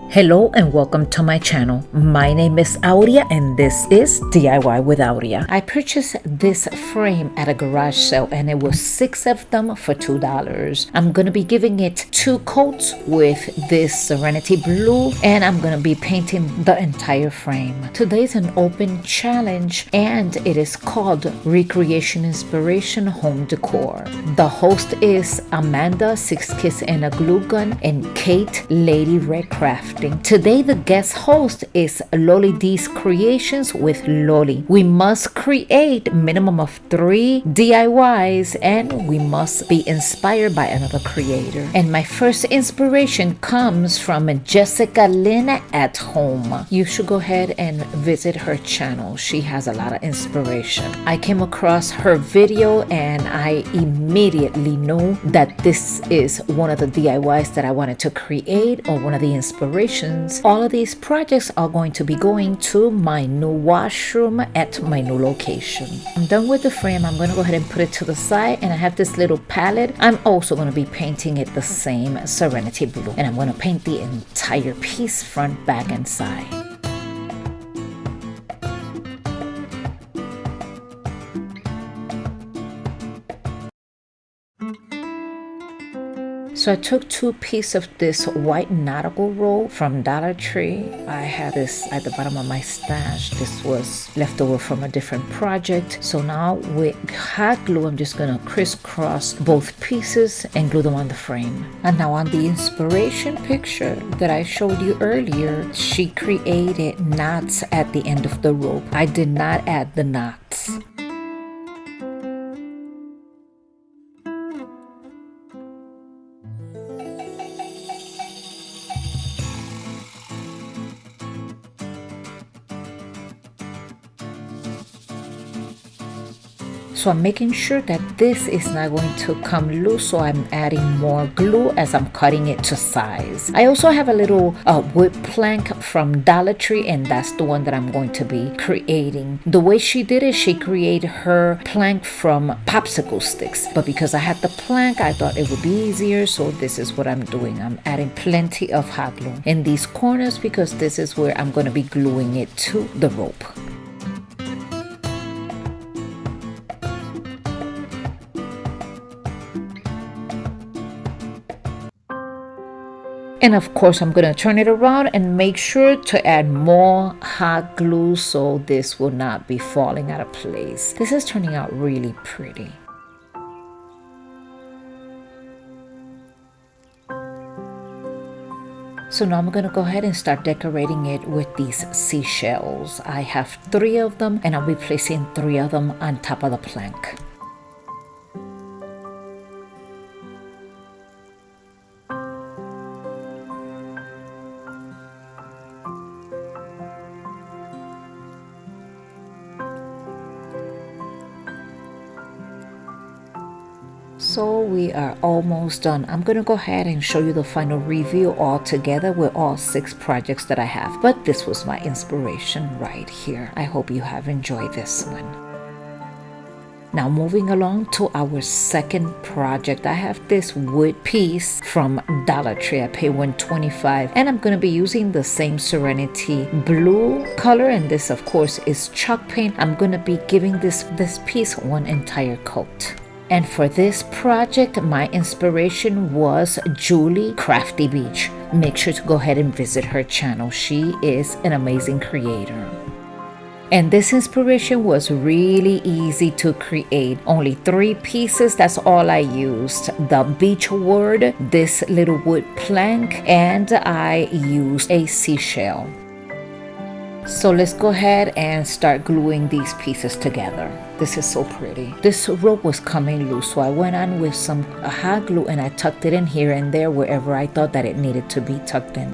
Hello and welcome to my channel. My name is Aurea and this is DIY with Aurea. I purchased this frame at a garage sale and it was 6 of them for $2. I'm going to be giving it 2 coats with this Serenity Blue and I'm going to be painting the entire frame. Today's an open challenge and it is called Recreation Inspiration Home Decor. The host is Amanda, 6 Kiss and a Glue Gun, and Kate, Lady Red Crafting. Today the guest host is Loli D's Creations with Loli. We must create minimum of 3 DIYs and we must be inspired by another creator. And my first inspiration comes from Jessica Lynn at Home. You should go ahead and visit her channel. She has a lot of inspiration. I came across her video and I immediately knew that this is one of the DIYs that I wanted to create or one of the inspirations. All of these projects are going to be going to my new washroom at my new location. I'm done with the frame. I'm going to go ahead and put it to the side and I have this little palette. I'm also going to be painting it the same Serenity Blue and I'm going to paint the entire piece front, back and side. So I took 2 pieces of this white Nautical roll from Dollar Tree. I have this at the bottom of my stash. This was left over from a different project. So now with hot glue, I'm just gonna crisscross both pieces and glue them on the frame. And now on the inspiration picture that I showed you earlier, she created knots at the end of the rope. I did not add the knots. So I'm making sure that this is not going to come loose, so I'm adding more glue as I'm cutting it to size. I also have a little wood plank from Dollar Tree and that's the one that I'm going to be creating. The way she did it, she created her plank from popsicle sticks. But because I had the plank, I thought it would be easier, so this is what I'm doing. I'm adding plenty of hot glue in these corners because this is where I'm going to be gluing it to the rope. And of course, I'm going to turn it around and make sure to add more hot glue so this will not be falling out of place. This is turning out really pretty. So now I'm going to go ahead and start decorating it with these seashells. I have 3 of them and I'll be placing 3 of them on top of the plank. So we are almost done. I'm going to go ahead and show you the final review all together with all 6 projects that I have. But this was my inspiration right here. I hope you have enjoyed this one. Now moving along to our second project. I have this wood piece from Dollar Tree. I paid $1.25 and I'm going to be using the same Serenity Blue color, and this of course is chalk paint. I'm going to be giving this piece one entire coat. And for this project, my inspiration was Julie Crafty Beach. Make sure to go ahead and visit her channel. She is an amazing creator. And this inspiration was really easy to create. Only 3 pieces, that's all I used. The beach word, this little wood plank, and I used a seashell. So let's go ahead and start gluing these pieces together. This is so pretty. This rope was coming loose, so I went on with some hot glue and I tucked it in here and there wherever I thought that it needed to be tucked in.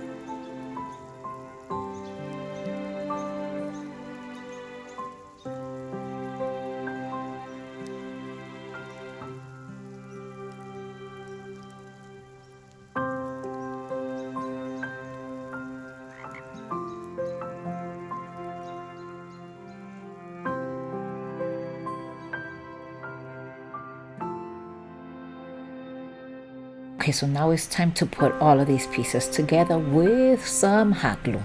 Okay, so now it's time to put all of these pieces together with some hot glue.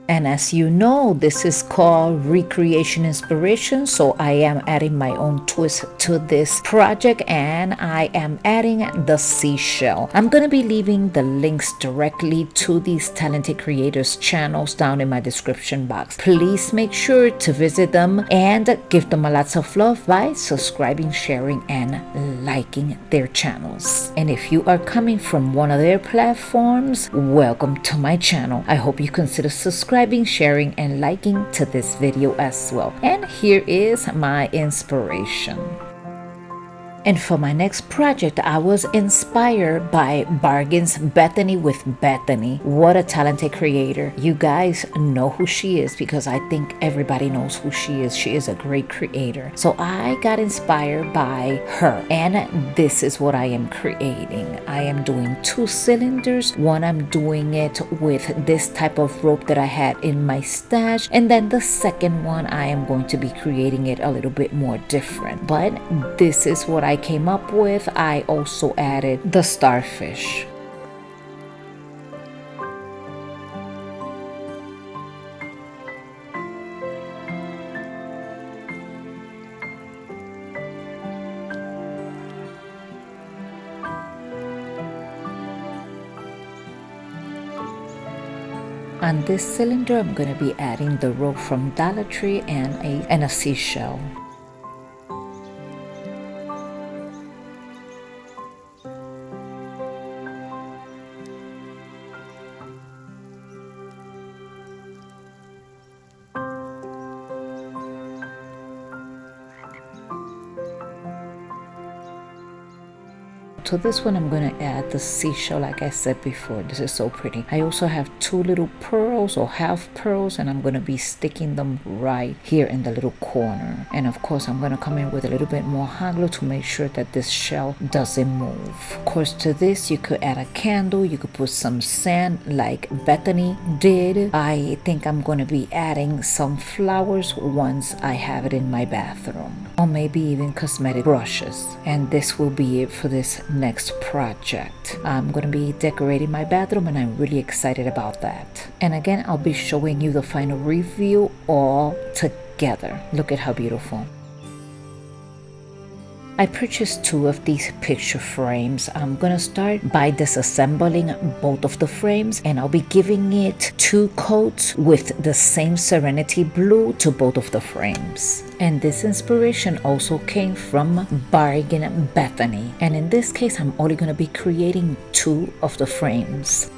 And as you know, this is called Recreation Inspiration. So I am adding my own twist to this project, and I am adding the seashell. I'm going to be leaving the links directly to these talented creators' channels down in my description box. Please make sure to visit them and give them a lots of love by subscribing, sharing, and liking their channels. And if you are coming from one of their platforms, welcome to my channel. I hope you consider subscribing, sharing, and liking to this video as well. And here is my inspiration. And for my next project, I was inspired by Bargain's Bethany with Bethany. What a talented creator. You guys know who she is because I think everybody knows who she is. She is a great creator. So I got inspired by her, and this is what I am creating. I am doing 2 cylinders. One, I'm doing it with this type of rope that I had in my stash, and then the second one, I am going to be creating it a little bit more different. But this is what I came up with. I also added the starfish. On this cylinder, I'm going to be adding the rope from Dollar Tree and a seashell. To this one, I'm going to add the seashell like I said before. This is so pretty. I also have 2 little pearls or half pearls, and I'm going to be sticking them right here in the little corner. And of course, I'm going to come in with a little bit more hot glue to make sure that this shell doesn't move. Of course, to this, you could add a candle. You could put some sand like Bethany did. I think I'm going to be adding some flowers once I have it in my bathroom, or maybe even cosmetic brushes. And this will be it for this next project. I'm going to be decorating my bathroom, and I'm really excited about that. And again, I'll be showing you the final review all together. Look at how beautiful. I purchased 2 of these picture frames. I'm gonna start by disassembling both of the frames, and I'll be giving it 2 coats with the same Serenity blue to both of the frames. And this inspiration also came from Bargain Bethany. And in this case, I'm only gonna be creating 2 of the frames.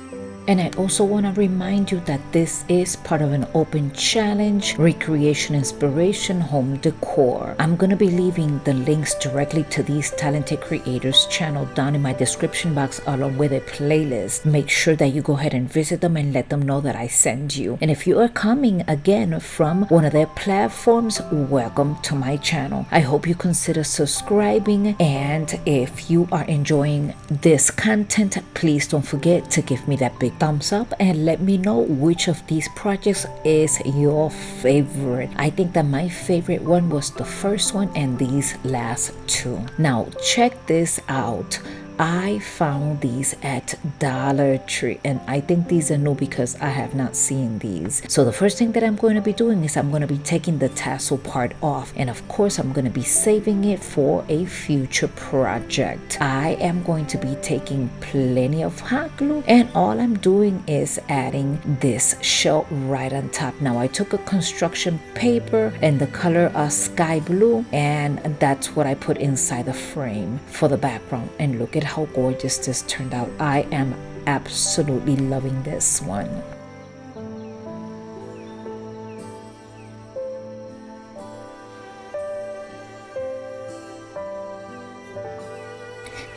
And I also want to remind you that this is part of an open challenge, Recreation Inspiration Home Decor. I'm going to be leaving the links directly to these talented creators' channel down in my description box along with a playlist. Make sure that you go ahead and visit them and let them know that I send you. And if you are coming again from one of their platforms, welcome to my channel. I hope you consider subscribing, and if you are enjoying this content, please don't forget to give me that big thumbs up and let me know which of these projects is your favorite. I think that my favorite one was the first one and these last 2. Now check this out. I found these at Dollar Tree, and I think these are new because I have not seen these. So the first thing that I'm going to be doing is I'm going to be taking the tassel part off, and of course I'm going to be saving it for a future project. I am going to be taking plenty of hot glue, and all I'm doing is adding this shell right on top. Now I took a construction paper and the color sky blue, and that's what I put inside the frame for the background, and look at how gorgeous this turned out. I am absolutely loving this one.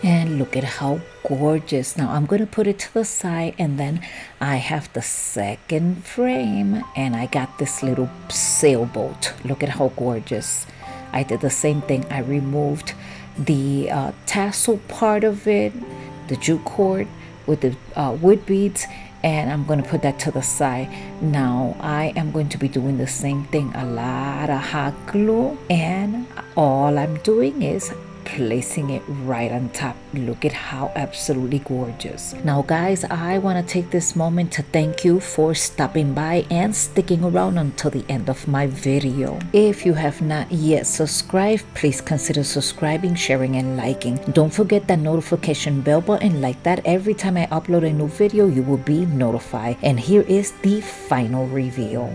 And look at how gorgeous. Now I'm going to put it to the side, and then I have the second frame, and I got this little sailboat. Look at how gorgeous. I did the same thing. I removed the tassel part of it, the jute cord with the wood beads, and I'm going to put that to the side. Now I am going to be doing the same thing, a lot of hot glue, and all I'm doing is placing it right on top. Look at how absolutely gorgeous. Now guys, I want to take this moment to thank you for stopping by and sticking around until the end of my video. If you have not yet subscribed, please consider subscribing, sharing, and liking. Don't forget that notification bell button, like that every time I upload a new video you will be notified. And here is the final reveal.